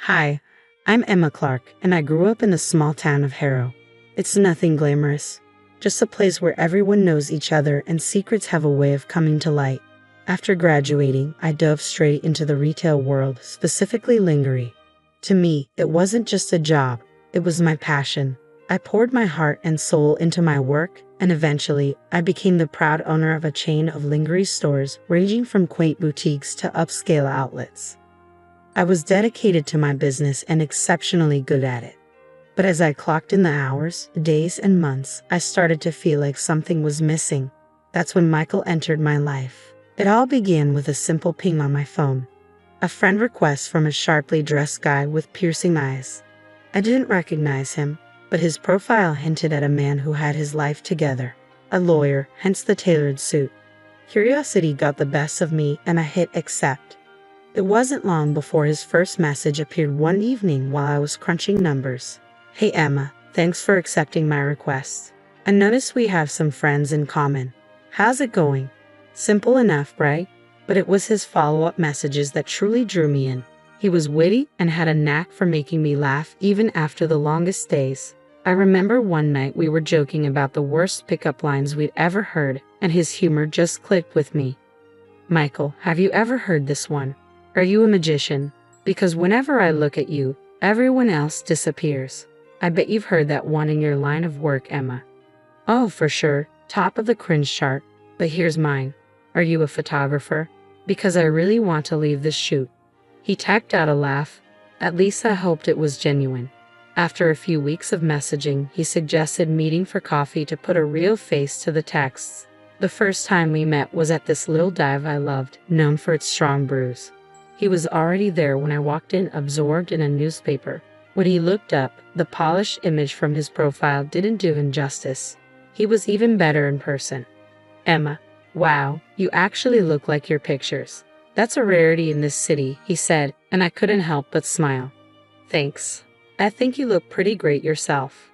Hi, I'm Emma Clark, and I grew up in the small town of Harrow. It's nothing glamorous, just a place where everyone knows each other and secrets have a way of coming to light. After graduating, I dove straight into the retail world, specifically lingerie. To me, it wasn't just a job, it was my passion. I poured my heart and soul into my work, and eventually, I became the proud owner of a chain of lingerie stores ranging from quaint boutiques to upscale outlets. I was dedicated to my business and exceptionally good at it. But as I clocked in the hours, days, and months, I started to feel like something was missing. That's when Michael entered my life. It all began with a simple ping on my phone. A friend request from a sharply dressed guy with piercing eyes. I didn't recognize him, but his profile hinted at a man who had his life together. A lawyer, hence the tailored suit. Curiosity got the best of me and I hit accept. It wasn't long before his first message appeared one evening while I was crunching numbers. "Hey Emma, thanks for accepting my request. I noticed we have some friends in common. How's it going?" Simple enough, right? But it was his follow-up messages that truly drew me in. He was witty and had a knack for making me laugh even after the longest days. I remember one night we were joking about the worst pickup lines we'd ever heard, and his humor just clicked with me. "Michael, have you ever heard this one? Are you a magician? Because whenever I look at you, everyone else disappears." I bet you've heard that one in your line of work, Emma. "Oh, for sure, top of the cringe chart. But here's mine. Are you a photographer? Because I really want to leave this shoot." He tacked out a laugh. At least I hoped it was genuine. After a few weeks of messaging, he suggested meeting for coffee to put a real face to the texts. The first time we met was at this little dive I loved, known for its strong brews. He was already there when I walked in, absorbed in a newspaper. When he looked up, the polished image from his profile didn't do him justice. He was even better in person. "Emma, wow, you actually look like your pictures. That's a rarity in this city," he said, and I couldn't help but smile. "Thanks. I think you look pretty great yourself."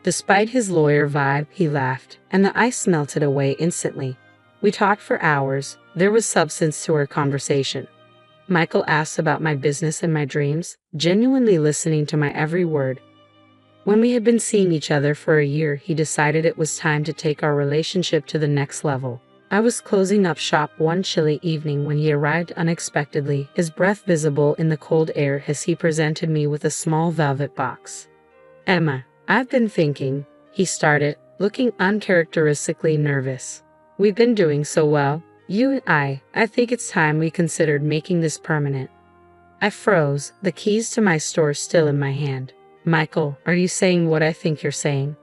Despite his lawyer vibe, he laughed, and the ice melted away instantly. We talked for hours. There was substance to our conversation. Michael asked about my business and my dreams, genuinely listening to my every word. When we had been seeing each other for a year, he decided it was time to take our relationship to the next level. I was closing up shop one chilly evening when he arrived unexpectedly, his breath visible in the cold air as he presented me with a small velvet box. "Emma, I've been thinking," he started, looking uncharacteristically nervous. "We've been doing so well, you and I think it's time we considered making this permanent." I froze, the keys to my store still in my hand. "Michael, are you saying what I think you're saying?"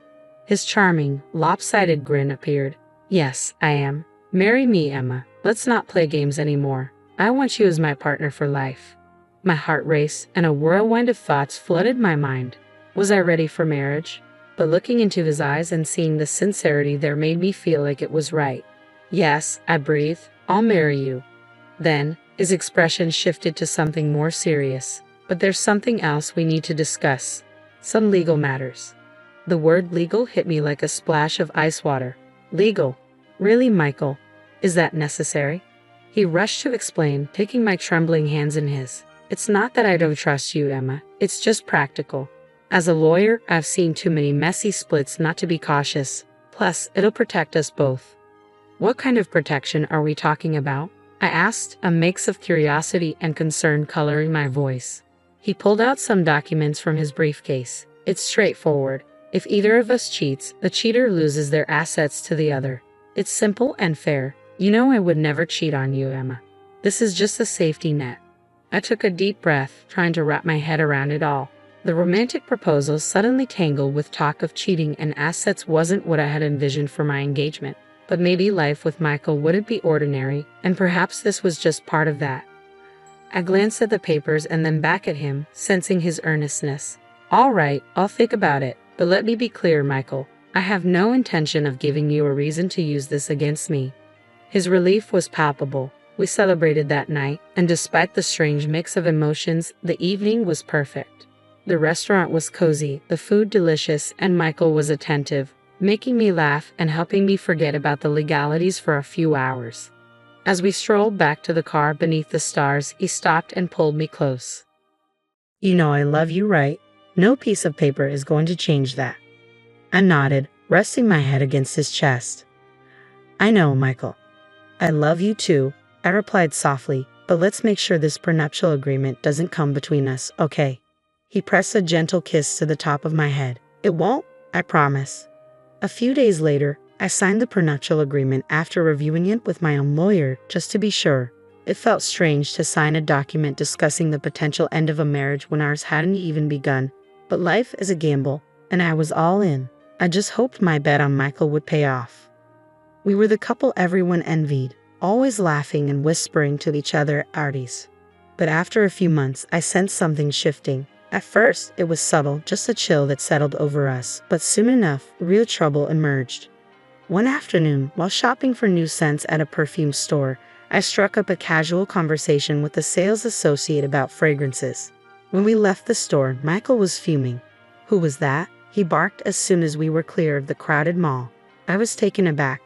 His charming, lopsided grin appeared. "Yes, I am. Marry me, Emma. Let's not play games anymore. I want you as my partner for life." My heart raced, and a whirlwind of thoughts flooded my mind. Was I ready for marriage? But looking into his eyes and seeing the sincerity there made me feel like it was right. "Yes," I breathed, "I'll marry you." Then, his expression shifted to something more serious. "But there's something else we need to discuss. Some legal matters." The word legal hit me like a splash of ice water. "Legal? Really, Michael? Is that necessary?" He rushed to explain, taking my trembling hands in his. "It's not that I don't trust you, Emma. It's just practical. As a lawyer, I've seen too many messy splits not to be cautious. Plus, it'll protect us both." "What kind of protection are we talking about?" I asked, a mix of curiosity and concern coloring my voice. He pulled out some documents from his briefcase. "It's straightforward. If either of us cheats, the cheater loses their assets to the other. It's simple and fair. You know I would never cheat on you, Emma. This is just a safety net." I took a deep breath, trying to wrap my head around it all. The romantic proposal suddenly tangled with talk of cheating and assets wasn't what I had envisioned for my engagement. But maybe life with Michael wouldn't be ordinary, and perhaps this was just part of that. I glanced at the papers and then back at him, sensing his earnestness. "All right, I'll think about it, but let me be clear, Michael. I have no intention of giving you a reason to use this against me." His relief was palpable. We celebrated that night, and despite the strange mix of emotions, the evening was perfect. The restaurant was cozy, the food delicious, and Michael was attentive, making me laugh and helping me forget about the legalities for a few hours. As we strolled back to the car beneath the stars, he stopped and pulled me close. You know I love you, right? No piece of paper is going to change that. I nodded, resting my head against his chest. I know, Michael. I love you too, I replied softly, but let's make sure this prenuptial agreement doesn't come between us, okay? He pressed a gentle kiss to the top of my head. It won't, I promise. A few days later, I signed the prenuptial agreement after reviewing it with my own lawyer, just to be sure. It felt strange to sign a document discussing the potential end of a marriage when ours hadn't even begun, but life is a gamble, and I was all in. I just hoped my bet on Michael would pay off. We were the couple everyone envied, always laughing and whispering to each other at parties. But after a few months, I sensed something shifting. At first, it was subtle, just a chill that settled over us, but soon enough, real trouble emerged. One afternoon, while shopping for new scents at a perfume store, I struck up a casual conversation with a sales associate about fragrances. When we left the store, Michael was fuming. Who was that? He barked as soon as we were clear of the crowded mall. I was taken aback.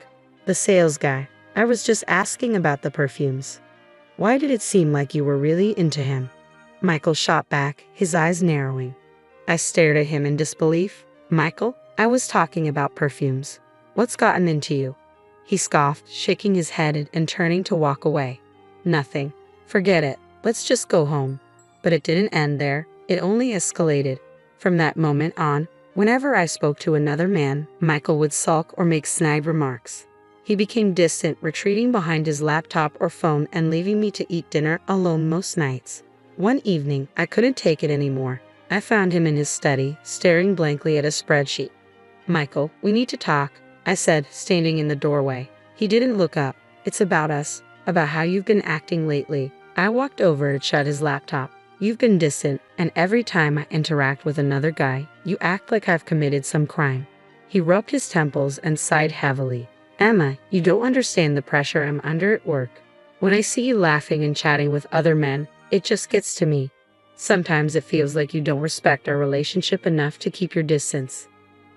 The sales guy. I was just asking about the perfumes. Why did it seem like you were really into him? Michael shot back, his eyes narrowing. I stared at him in disbelief. Michael, I was talking about perfumes. What's gotten into you? He scoffed, shaking his head and turning to walk away. Nothing. Forget it. Let's just go home. But it didn't end there. It only escalated. From that moment on, whenever I spoke to another man, Michael would sulk or make snide remarks. He became distant, retreating behind his laptop or phone and leaving me to eat dinner alone most nights. One evening, I couldn't take it anymore. I found him in his study, staring blankly at a spreadsheet. Michael, we need to talk, I said, standing in the doorway. He didn't look up. It's about us, about how you've been acting lately. I walked over to shut his laptop. You've been distant, and every time I interact with another guy, you act like I've committed some crime. He rubbed his temples and sighed heavily. Emma, you don't understand the pressure I'm under at work. When I see you laughing and chatting with other men, it just gets to me. Sometimes it feels like you don't respect our relationship enough to keep your distance.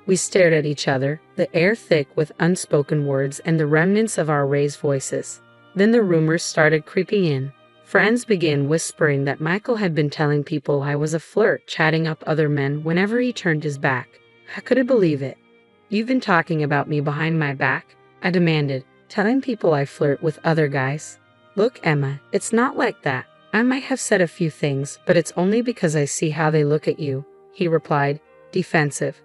We stared at each other, the air thick with unspoken words and the remnants of our raised voices. Then the rumors started creeping in. Friends began whispering that Michael had been telling people I was a flirt, chatting up other men whenever he turned his back. I couldn't believe it. You've been talking about me behind my back? I demanded, telling people I flirt with other guys. Look, Emma, it's not like that. I might have said a few things, but it's only because I see how they look at you, he replied, defensive.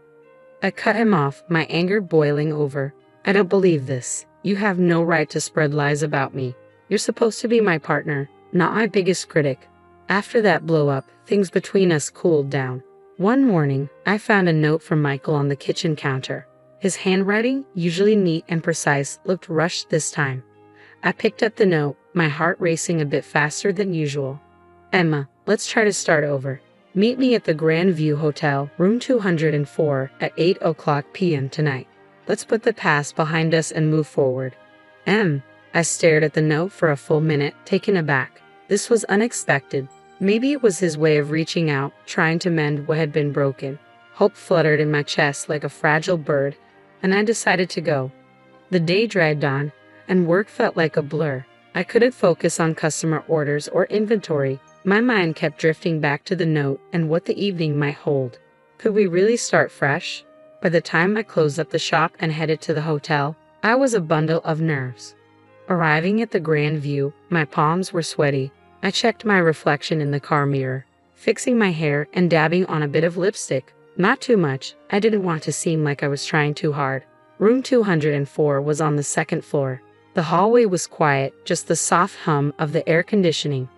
I cut him off, my anger boiling over. I don't believe this. You have no right to spread lies about me. You're supposed to be my partner, not my biggest critic. After that blow-up, things between us cooled down. One morning, I found a note from Michael on the kitchen counter. His handwriting, usually neat and precise, looked rushed this time. I picked up the note, my heart racing a bit faster than usual. Emma, let's try to start over. Meet me at the Grand View Hotel, room 204, at 8:00 p.m. tonight. Let's put the past behind us and move forward. I stared at the note for a full minute, taken aback. This was unexpected. Maybe it was his way of reaching out, trying to mend what had been broken. Hope fluttered in my chest like a fragile bird, and I decided to go. The day dragged on, and work felt like a blur. I couldn't focus on customer orders or inventory. My mind kept drifting back to the note and what the evening might hold. Could we really start fresh? By the time I closed up the shop and headed to the hotel, I was a bundle of nerves. Arriving at the Grand View, my palms were sweaty. I checked my reflection in the car mirror, fixing my hair and dabbing on a bit of lipstick. Not too much. I didn't want to seem like I was trying too hard. Room 204 was on the second floor. The hallway was quiet, just the soft hum of the air conditioning.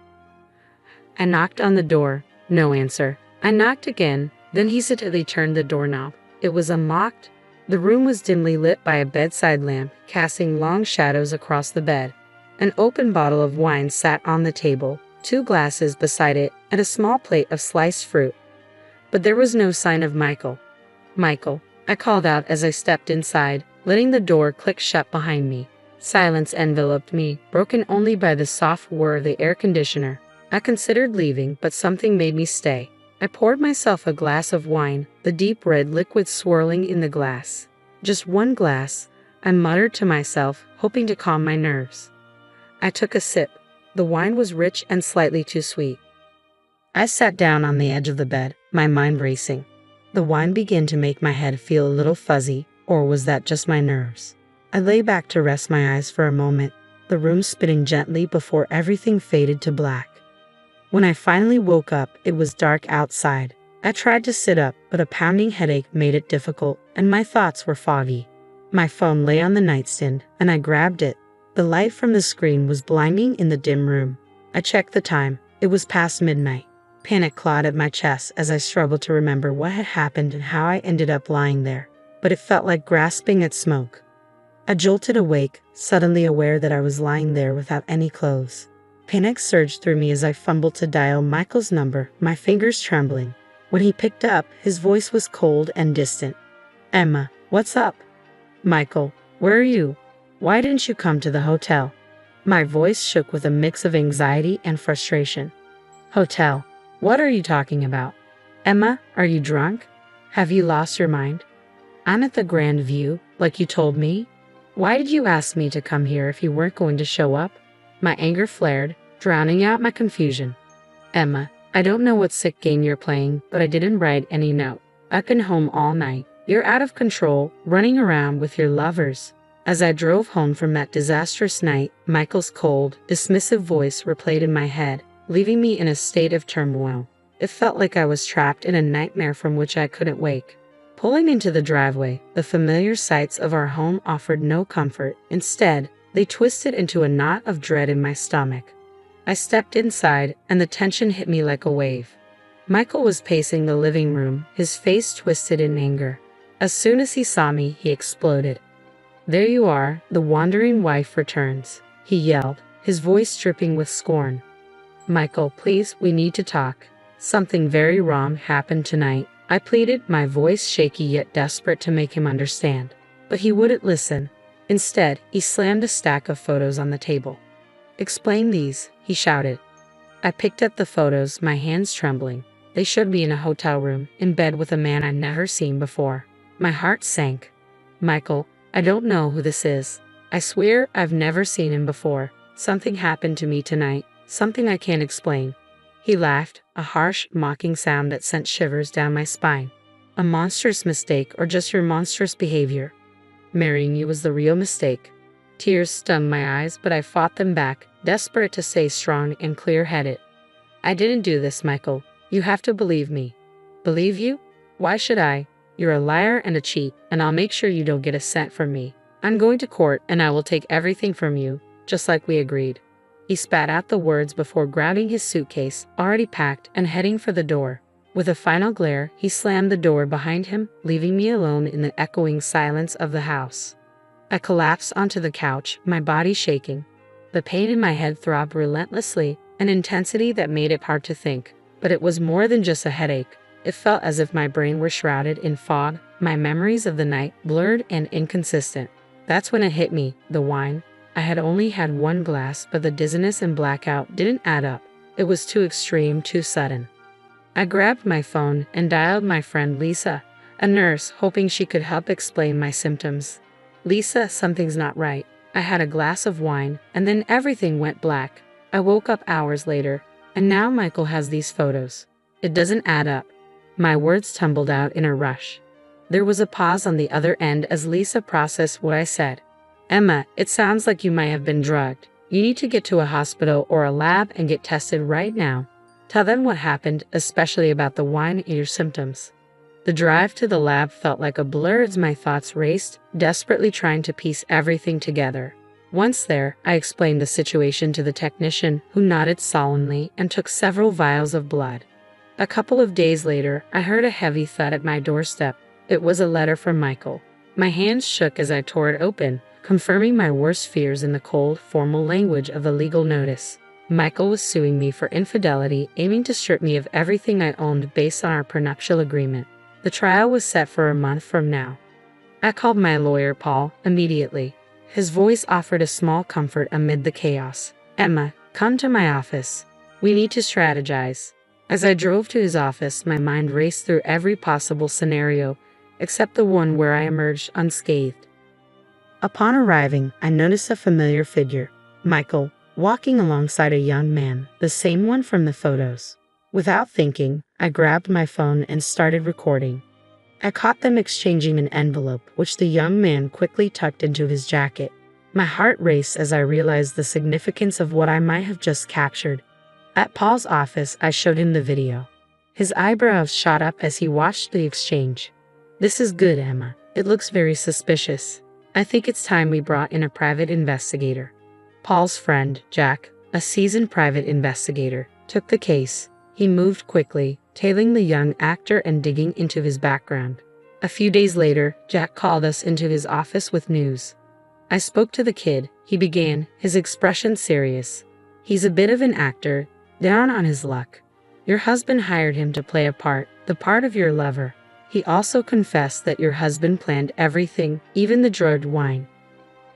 I knocked on the door. No answer. I knocked again, then hesitantly turned the doorknob. It was unlocked. The room was dimly lit by a bedside lamp, casting long shadows across the bed. An open bottle of wine sat on the table, 2 glasses beside it, and a small plate of sliced fruit. But there was no sign of Michael. Michael, I called out as I stepped inside, letting the door click shut behind me. Silence enveloped me, broken only by the soft whir of the air conditioner. I considered leaving, but something made me stay. I poured myself a glass of wine, the deep red liquid swirling in the glass. Just one glass, I muttered to myself, hoping to calm my nerves. I took a sip. The wine was rich and slightly too sweet. I sat down on the edge of the bed, my mind racing. The wine began to make my head feel a little fuzzy, or was that just my nerves? I lay back to rest my eyes for a moment, the room spinning gently before everything faded to black. When I finally woke up, it was dark outside. I tried to sit up, but a pounding headache made it difficult, and my thoughts were foggy. My phone lay on the nightstand, and I grabbed it. The light from the screen was blinding in the dim room. I checked the time. It was past midnight. Panic clawed at my chest as I struggled to remember what had happened and how I ended up lying there, but it felt like grasping at smoke. I jolted awake, suddenly aware that I was lying there without any clothes. Panic surged through me as I fumbled to dial Michael's number, my fingers trembling. When he picked up, his voice was cold and distant. "Emma, what's up?" "Michael, where are you? Why didn't you come to the hotel?" My voice shook with a mix of anxiety and frustration. "Hotel? What are you talking about? Emma, are you drunk? Have you lost your mind? I'm at the Grand View, like you told me. Why did you ask me to come here if you weren't going to show up?" My anger flared, drowning out my confusion. "Emma, I don't know what sick game you're playing, but I didn't write any note. I've been home all night. You're out of control, running around with your lovers." As I drove home from that disastrous night, Michael's cold, dismissive voice replayed in my head, leaving me in a state of turmoil. It felt like I was trapped in a nightmare from which I couldn't wake. Pulling into the driveway, the familiar sights of our home offered no comfort. Instead, they twisted into a knot of dread in my stomach. I stepped inside, and the tension hit me like a wave. Michael was pacing the living room, his face twisted in anger. As soon as he saw me, he exploded. "There you are, the wandering wife returns," he yelled, his voice dripping with scorn. "Michael, please, we need to talk. Something very wrong happened tonight," I pleaded, my voice shaky yet desperate to make him understand. But he wouldn't listen. Instead, he slammed a stack of photos on the table. "Explain these," he shouted. I picked up the photos, my hands trembling. They showed me in a hotel room, in bed with a man I'd never seen before. My heart sank. "Michael, I don't know who this is. I swear I've never seen him before. Something happened to me tonight, something I can't explain." He laughed, a harsh, mocking sound that sent shivers down my spine. "A monstrous mistake or just your monstrous behavior? Marrying you was the real mistake." Tears stung my eyes, but I fought them back, desperate to stay strong and clear-headed. "I didn't do this, Michael. You have to believe me." "Believe you? Why should I? You're a liar and a cheat, and I'll make sure you don't get a cent from me. I'm going to court, and I will take everything from you, just like we agreed." He spat out the words before grabbing his suitcase, already packed, and heading for the door. With a final glare, he slammed the door behind him, leaving me alone in the echoing silence of the house. I collapsed onto the couch, my body shaking. The pain in my head throbbed relentlessly, an intensity that made it hard to think. But it was more than just a headache. It felt as if my brain were shrouded in fog, my memories of the night blurred and inconsistent. That's when it hit me, the wine. I had only had one glass, but the dizziness and blackout didn't add up. It was too extreme, too sudden. I grabbed my phone and dialed my friend Lisa, a nurse, hoping she could help explain my symptoms. "Lisa, something's not right. I had a glass of wine, and then everything went black. I woke up hours later, and now Michael has these photos. It doesn't add up." My words tumbled out in a rush. There was a pause on the other end as Lisa processed what I said. "Emma, it sounds like you might have been drugged. You need to get to a hospital or a lab and get tested right now. Tell them what happened, especially about the wine and your symptoms." The drive to the lab felt like a blur as my thoughts raced, desperately trying to piece everything together. Once there, I explained the situation to the technician, who nodded solemnly and took several vials of blood. A couple of days later, I heard a heavy thud at my doorstep. It was a letter from Michael. My hands shook as I tore it open, confirming my worst fears in the cold, formal language of the legal notice. Michael was suing me for infidelity, aiming to strip me of everything I owned based on our prenuptial agreement. The trial was set for a month from now. I called my lawyer, Paul, immediately. His voice offered a small comfort amid the chaos. "Emma, come to my office. We need to strategize." As I drove to his office, my mind raced through every possible scenario, except the one where I emerged unscathed. Upon arriving, I noticed a familiar figure, Michael, walking alongside a young man, the same one from the photos. Without thinking, I grabbed my phone and started recording. I caught them exchanging an envelope, which the young man quickly tucked into his jacket. My heart raced as I realized the significance of what I might have just captured. At Paul's office, I showed him the video. His eyebrows shot up as he watched the exchange. "This is good, Emma. It looks very suspicious. I think it's time we brought in a private investigator." Paul's friend, Jack, a seasoned private investigator, took the case. He moved quickly, tailing the young actor and digging into his background. A few days later, Jack called us into his office with news. "I spoke to the kid," he began, his expression serious. "He's a bit of an actor, down on his luck. Your husband hired him to play a part, the part of your lover. He also confessed that your husband planned everything, even the drugged wine."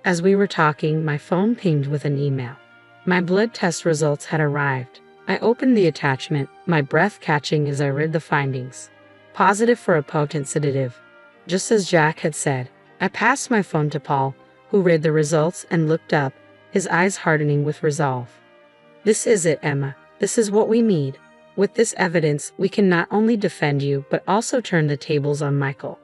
As we were talking, my phone pinged with an email. My blood test results had arrived. I opened the attachment, my breath catching as I read the findings. Positive for a potent sedative. Just as Jack had said. I passed my phone to Paul, who read the results and looked up, his eyes hardening with resolve. "This is it, Emma. This is what we need. With this evidence, we can not only defend you, but also turn the tables on Michael."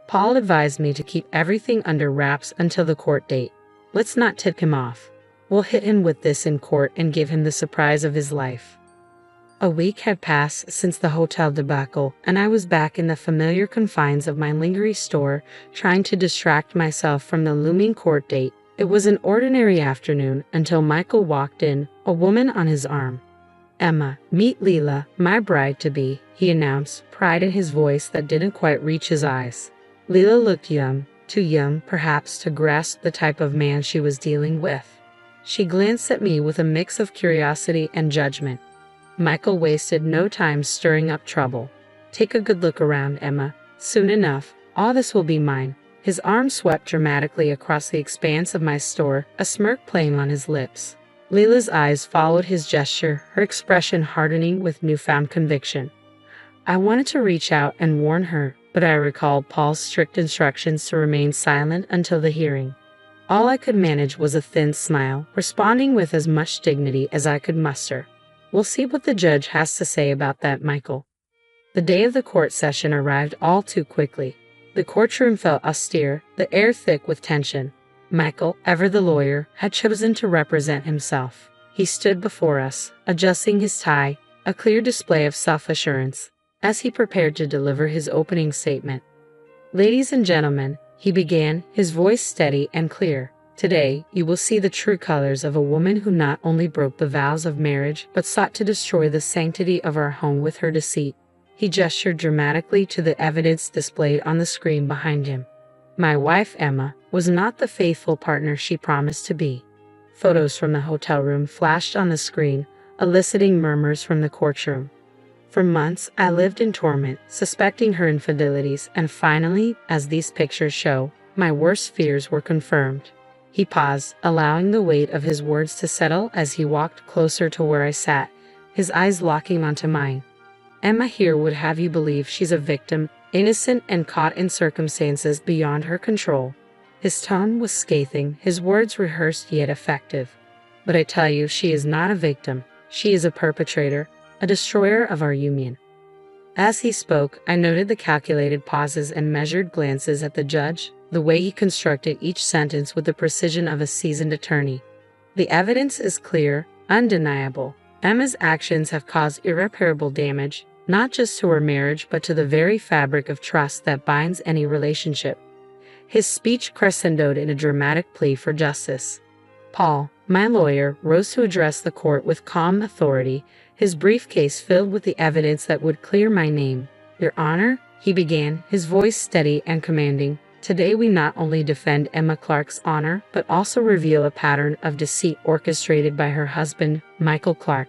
Paul advised me to keep everything under wraps until the court date. "Let's not tip him off. We'll hit him with this in court and give him the surprise of his life." A week had passed since the hotel debacle, and I was back in the familiar confines of my lingerie store, trying to distract myself from the looming court date. It was an ordinary afternoon until Michael walked in, a woman on his arm. "Emma, meet Leila, my bride-to-be," he announced, pride in his voice that didn't quite reach his eyes. Leila looked young, too young, perhaps, to grasp the type of man she was dealing with. She glanced at me with a mix of curiosity and judgment. Michael wasted no time stirring up trouble. "Take a good look around, Emma. Soon enough, all this will be mine." His arm swept dramatically across the expanse of my store, a smirk playing on his lips. Leila's eyes followed his gesture, her expression hardening with newfound conviction. I wanted to reach out and warn her, but I recalled Paul's strict instructions to remain silent until the hearing. All I could manage was a thin smile, responding with as much dignity as I could muster. "We'll see what the judge has to say about that, Michael." The day of the court session arrived all too quickly. The courtroom felt austere, the air thick with tension. Michael, ever the lawyer, had chosen to represent himself. He stood before us, adjusting his tie, a clear display of self-assurance, as he prepared to deliver his opening statement. "Ladies and gentlemen," he began, his voice steady and clear, "today you will see the true colors of a woman who not only broke the vows of marriage, but sought to destroy the sanctity of our home with her deceit." He gestured dramatically to the evidence displayed on the screen behind him. My wife, Emma, was not the faithful partner she promised to be. Photos from the hotel room flashed on the screen, eliciting murmurs from the courtroom. For months, I lived in torment, suspecting her infidelities, and finally, as these pictures show, my worst fears were confirmed. He paused, allowing the weight of his words to settle as he walked closer to where I sat, his eyes locking onto mine. "Emma here would have you believe she's a victim, innocent and caught in circumstances beyond her control." His tone was scathing, his words rehearsed yet effective. "But I tell you, she is not a victim. She is a perpetrator, a destroyer of our union." As he spoke, I noted the calculated pauses and measured glances at the judge, the way he constructed each sentence with the precision of a seasoned attorney. "The evidence is clear, undeniable. Emma's actions have caused irreparable damage, not just to her marriage but to the very fabric of trust that binds any relationship." His speech crescendoed in a dramatic plea for justice. Paul, my lawyer, rose to address the court with calm authority, his briefcase filled with the evidence that would clear my name. "Your Honor," he began, his voice steady and commanding, "today we not only defend Emma Clark's honor, but also reveal a pattern of deceit orchestrated by her husband, Michael Clark."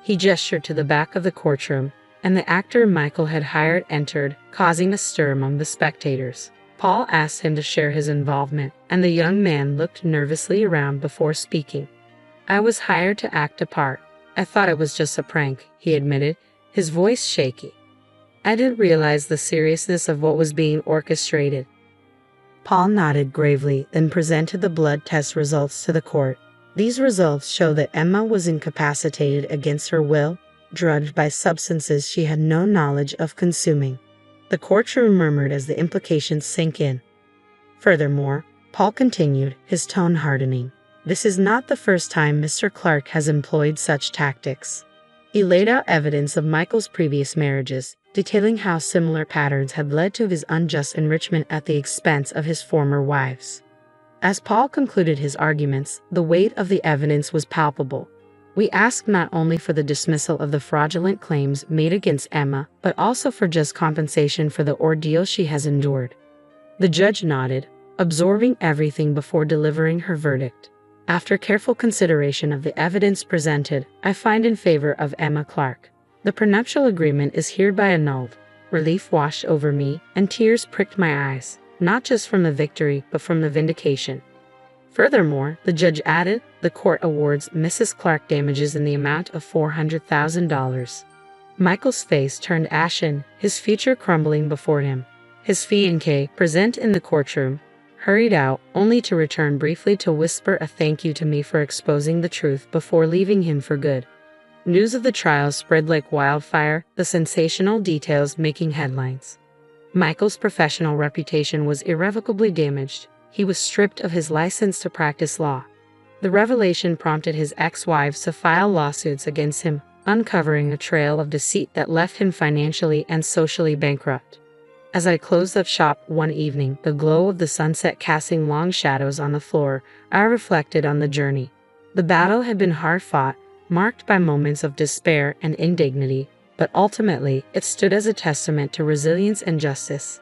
He gestured to the back of the courtroom, and the actor Michael had hired entered, causing a stir among the spectators. Paul asked him to share his involvement, and the young man looked nervously around before speaking. "I was hired to act a part. I thought it was just a prank," he admitted, his voice shaky. "I didn't realize the seriousness of what was being orchestrated." Paul nodded gravely, then presented the blood test results to the court. "These results show that Emma was incapacitated against her will. drugged by substances she had no knowledge of consuming. The courtroom murmured as the implications sank in. Furthermore, Paul continued, his tone hardening, this is not the first time Mr. Clark has employed such tactics. He laid out evidence of Michael's previous marriages, detailing how similar patterns had led to his unjust enrichment at the expense of his former wives. As Paul concluded his arguments, the weight of the evidence was palpable. We ask not only for the dismissal of the fraudulent claims made against Emma, but also for just compensation for the ordeal she has endured. The judge nodded, absorbing everything before delivering her verdict. After careful consideration of the evidence presented, I find in favor of Emma Clark. The prenuptial agreement is hereby annulled. Relief washed over me, and tears pricked my eyes, not just from the victory, but from the vindication. Furthermore, the judge added, the court awards Mrs. Clark damages in the amount of $400,000. Michael's face turned ashen, his future crumbling before him. His fiancée, present in the courtroom, hurried out, only to return briefly to whisper a thank you to me for exposing the truth before leaving him for good. News of the trial spread like wildfire, the sensational details making headlines. Michael's professional reputation was irrevocably damaged. He was stripped of his license to practice law. The revelation prompted his ex-wives to file lawsuits against him, uncovering a trail of deceit that left him financially and socially bankrupt. As I closed up shop one evening, the glow of the sunset casting long shadows on the floor, I reflected on the journey. The battle had been hard-fought, marked by moments of despair and indignity, but ultimately it stood as a testament to resilience and justice.